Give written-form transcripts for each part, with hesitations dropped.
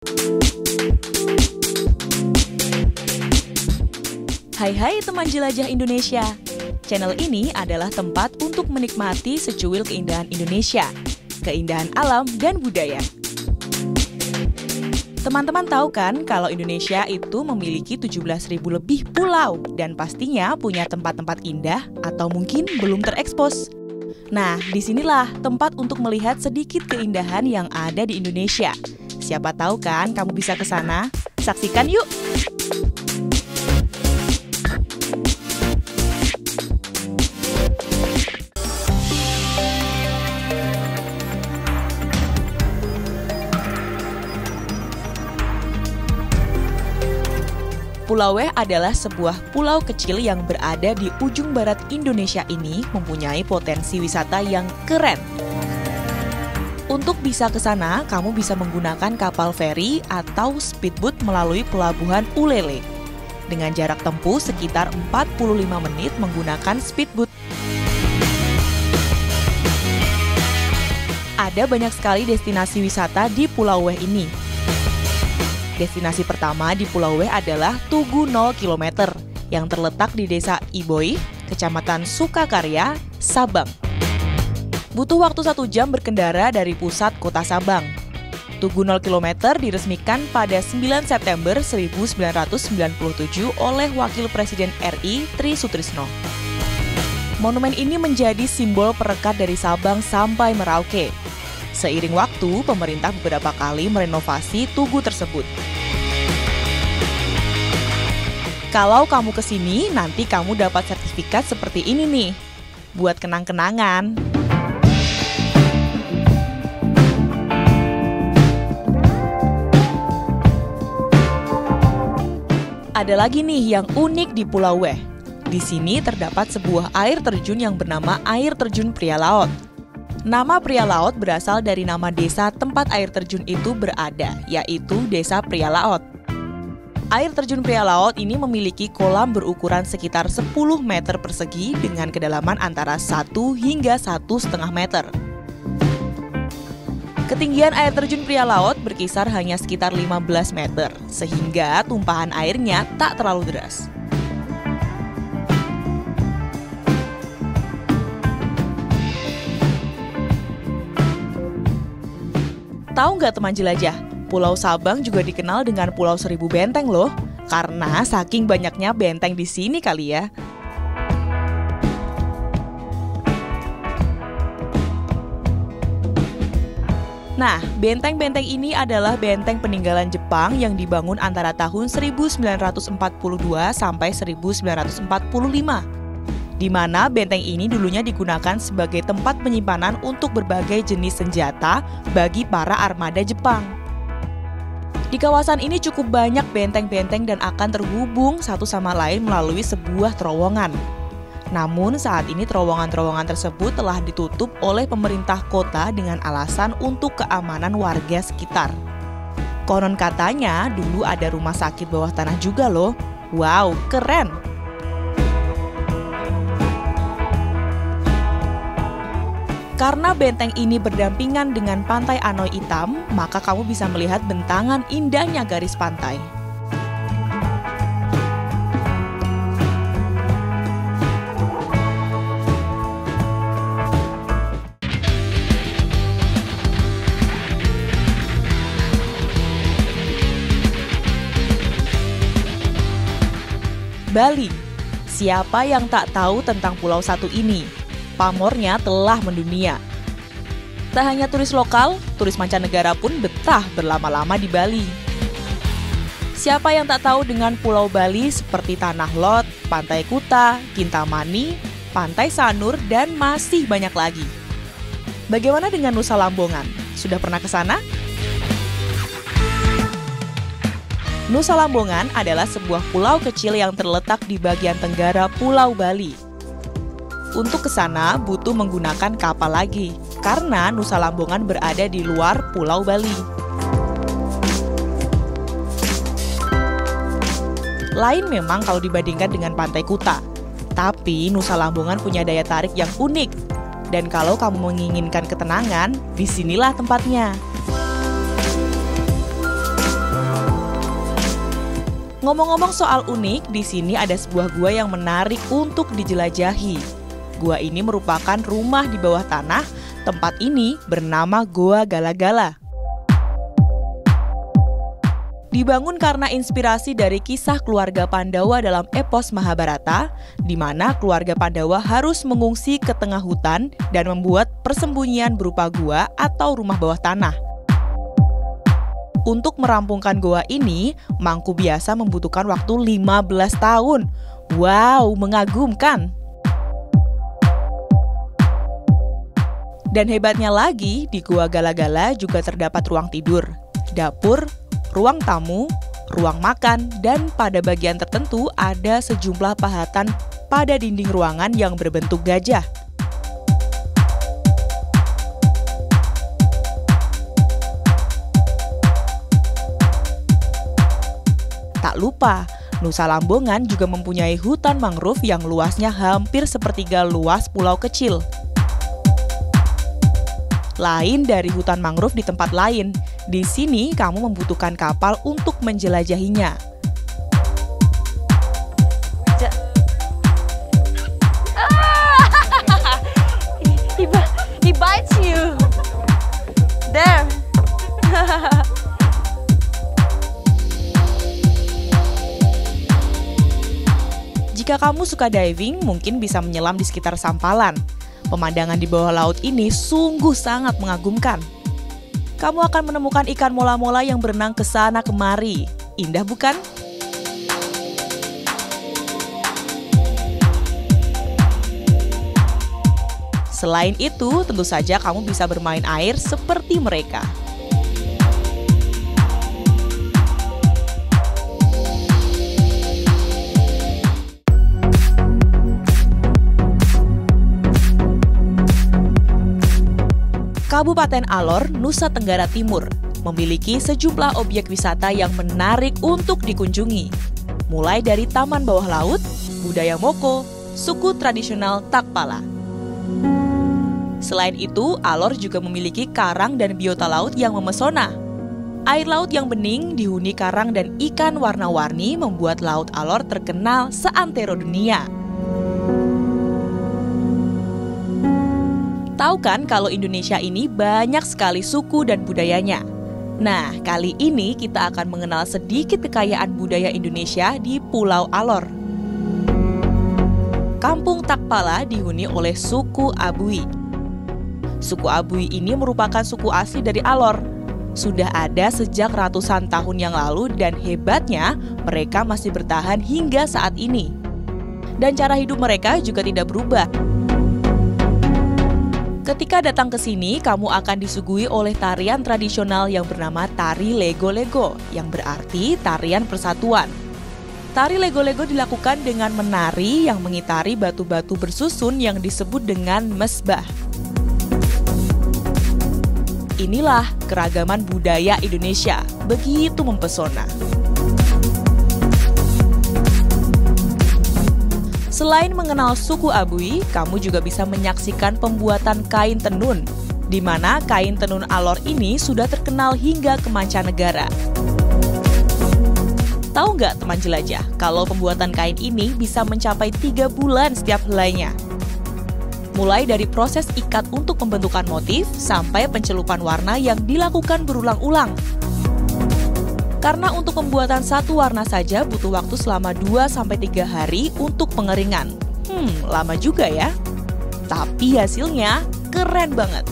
Hai teman jelajah Indonesia. Channel ini adalah tempat untuk menikmati secuil keindahan Indonesia, keindahan alam dan budaya. Teman-teman tahu kan kalau Indonesia itu memiliki 17.000 lebih pulau dan pastinya punya tempat-tempat indah atau mungkin belum terekspos. Nah, disinilah tempat untuk melihat sedikit keindahan yang ada di Indonesia. Siapa tahu kan kamu bisa ke sana? Saksikan yuk! Pulau W adalah sebuah pulau kecil yang berada di ujung barat Indonesia ini mempunyai potensi wisata yang keren. Untuk bisa ke sana, kamu bisa menggunakan kapal feri atau speedboat melalui pelabuhan Ulele. Dengan jarak tempuh sekitar 45 menit menggunakan speedboat. Ada banyak sekali destinasi wisata di Pulau W ini. Destinasi pertama di Pulau W adalah Tugu 0 km yang terletak di Desa Iboi, Kecamatan Sukakarya, Sabang. Butuh waktu 1 jam berkendara dari pusat kota Sabang. Tugu 0 km diresmikan pada 9 September 1997 oleh Wakil Presiden RI Tri Sutrisno. Monumen ini menjadi simbol perekat dari Sabang sampai Merauke. Seiring waktu, pemerintah beberapa kali merenovasi tugu tersebut. Kalau kamu ke sini, nanti kamu dapat sertifikat seperti ini nih, buat kenang-kenangan. Ada lagi nih yang unik di Pulau W. Di sini terdapat sebuah air terjun yang bernama Air Terjun Pria Laut. Nama Pria Laut berasal dari nama desa tempat air terjun itu berada, yaitu Desa Pria Laut. Air terjun Pria Laut ini memiliki kolam berukuran sekitar 10 meter persegi dengan kedalaman antara 1 hingga 1,5 meter. Ketinggian air terjun Pria Laut berkisar hanya sekitar 15 meter, sehingga tumpahan airnya tak terlalu deras. Tahu nggak teman jelajah, Pulau Sabang juga dikenal dengan Pulau Seribu Benteng loh, karena saking banyaknya benteng di sini kali ya. Nah, benteng-benteng ini adalah benteng peninggalan Jepang yang dibangun antara tahun 1942 sampai 1945. Di mana benteng ini dulunya digunakan sebagai tempat penyimpanan untuk berbagai jenis senjata bagi para armada Jepang. Di kawasan ini cukup banyak benteng-benteng dan akan terhubung satu sama lain melalui sebuah terowongan. Namun saat ini terowongan-terowongan tersebut telah ditutup oleh pemerintah kota dengan alasan untuk keamanan warga sekitar. Konon katanya dulu ada rumah sakit bawah tanah juga loh. Wow, keren! Karena benteng ini berdampingan dengan pantai Anoy Hitam, maka kamu bisa melihat bentangan indahnya garis pantai. Bali. Siapa yang tak tahu tentang pulau satu ini? Pamornya telah mendunia. Tak hanya turis lokal, turis mancanegara pun betah berlama-lama di Bali. Siapa yang tak tahu dengan Pulau Bali seperti Tanah Lot, Pantai Kuta, Kintamani, Pantai Sanur, dan masih banyak lagi. Bagaimana dengan Nusa Lambongan? Sudah pernah ke sana? Nusa Lambongan adalah sebuah pulau kecil yang terletak di bagian tenggara Pulau Bali. Untuk ke sana butuh menggunakan kapal lagi, karena Nusa Lambongan berada di luar Pulau Bali. Lain memang kalau dibandingkan dengan Pantai Kuta, tapi Nusa Lambongan punya daya tarik yang unik. Dan kalau kamu menginginkan ketenangan, disinilah tempatnya. Ngomong-ngomong soal unik, di sini ada sebuah gua yang menarik untuk dijelajahi. Gua ini merupakan rumah di bawah tanah. Tempat ini bernama Goa Gala-Gala. Dibangun karena inspirasi dari kisah keluarga Pandawa dalam epos Mahabharata, di mana keluarga Pandawa harus mengungsi ke tengah hutan dan membuat persembunyian berupa gua atau rumah bawah tanah. Untuk merampungkan goa ini, Mangku Biasa membutuhkan waktu 15 tahun. Wow, mengagumkan! Dan hebatnya lagi, di Goa Gala-Gala juga terdapat ruang tidur, dapur, ruang tamu, ruang makan, dan pada bagian tertentu ada sejumlah pahatan pada dinding ruangan yang berbentuk gajah. Tak lupa, Nusa Lambongan juga mempunyai hutan mangrove yang luasnya hampir sepertiga luas pulau kecil. Lain dari hutan mangrove di tempat lain, di sini kamu membutuhkan kapal untuk menjelajahinya. He bites you. There. Jika kamu suka diving, mungkin bisa menyelam di sekitar Sampalan. Pemandangan di bawah laut ini sungguh sangat mengagumkan. Kamu akan menemukan ikan mola-mola yang berenang ke sana kemari. Indah bukan? Selain itu, tentu saja kamu bisa bermain air seperti mereka. Kabupaten Alor, Nusa Tenggara Timur, memiliki sejumlah objek wisata yang menarik untuk dikunjungi. Mulai dari taman bawah laut, budaya Moko, suku tradisional Takpala. Selain itu, Alor juga memiliki karang dan biota laut yang memesona. Air laut yang bening, dihuni karang dan ikan warna-warni membuat Laut Alor terkenal seantero dunia. Tahu kan kalau Indonesia ini banyak sekali suku dan budayanya? Nah, kali ini kita akan mengenal sedikit kekayaan budaya Indonesia di Pulau Alor. Kampung Takpala dihuni oleh suku Abui. Suku Abui ini merupakan suku asli dari Alor. Sudah ada sejak ratusan tahun yang lalu dan hebatnya mereka masih bertahan hingga saat ini. Dan cara hidup mereka juga tidak berubah. Ketika datang ke sini, kamu akan disuguhi oleh tarian tradisional yang bernama Tari Lego-Lego, yang berarti tarian persatuan. Tari Lego-Lego dilakukan dengan menari yang mengitari batu-batu bersusun yang disebut dengan mesbah. Inilah keragaman budaya Indonesia, begitu mempesona. Selain mengenal suku Abui, kamu juga bisa menyaksikan pembuatan kain tenun, di mana kain tenun Alor ini sudah terkenal hingga ke mancanegara. Tahu nggak teman jelajah, kalau pembuatan kain ini bisa mencapai 3 bulan setiap helainya? Mulai dari proses ikat untuk pembentukan motif, sampai pencelupan warna yang dilakukan berulang-ulang. Karena untuk pembuatan satu warna saja butuh waktu selama 2-3 hari untuk pengeringan. Lama juga ya. Tapi hasilnya keren banget.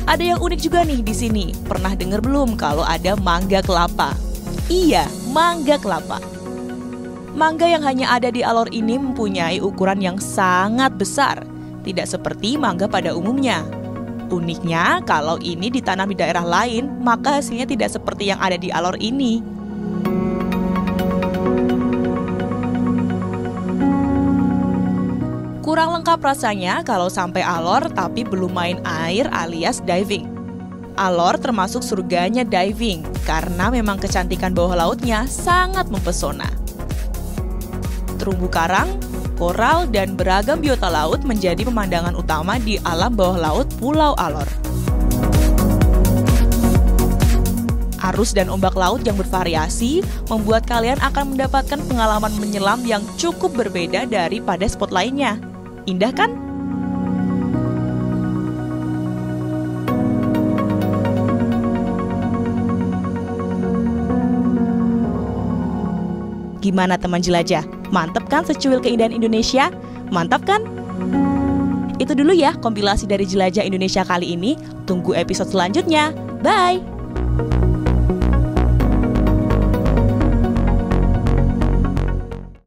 Ada yang unik juga nih di sini. Pernah dengar belum kalau ada mangga kelapa? Iya, mangga kelapa. Mangga yang hanya ada di Alor ini mempunyai ukuran yang sangat besar. Tidak seperti mangga pada umumnya. Uniknya, kalau ini ditanam di daerah lain, maka hasilnya tidak seperti yang ada di Alor ini. Kurang lengkap rasanya kalau sampai Alor tapi belum main air alias diving. Alor termasuk surganya diving, karena memang kecantikan bawah lautnya sangat mempesona. Terumbu karang, koral, dan beragam biota laut menjadi pemandangan utama di alam bawah laut Pulau Alor. Arus dan ombak laut yang bervariasi membuat kalian akan mendapatkan pengalaman menyelam yang cukup berbeda daripada spot lainnya. Indah kan? Gimana teman jelajah? Mantap kan secuil keindahan Indonesia? Mantap kan? Itu dulu ya kompilasi dari Jelajah Indonesia kali ini. Tunggu episode selanjutnya. Bye!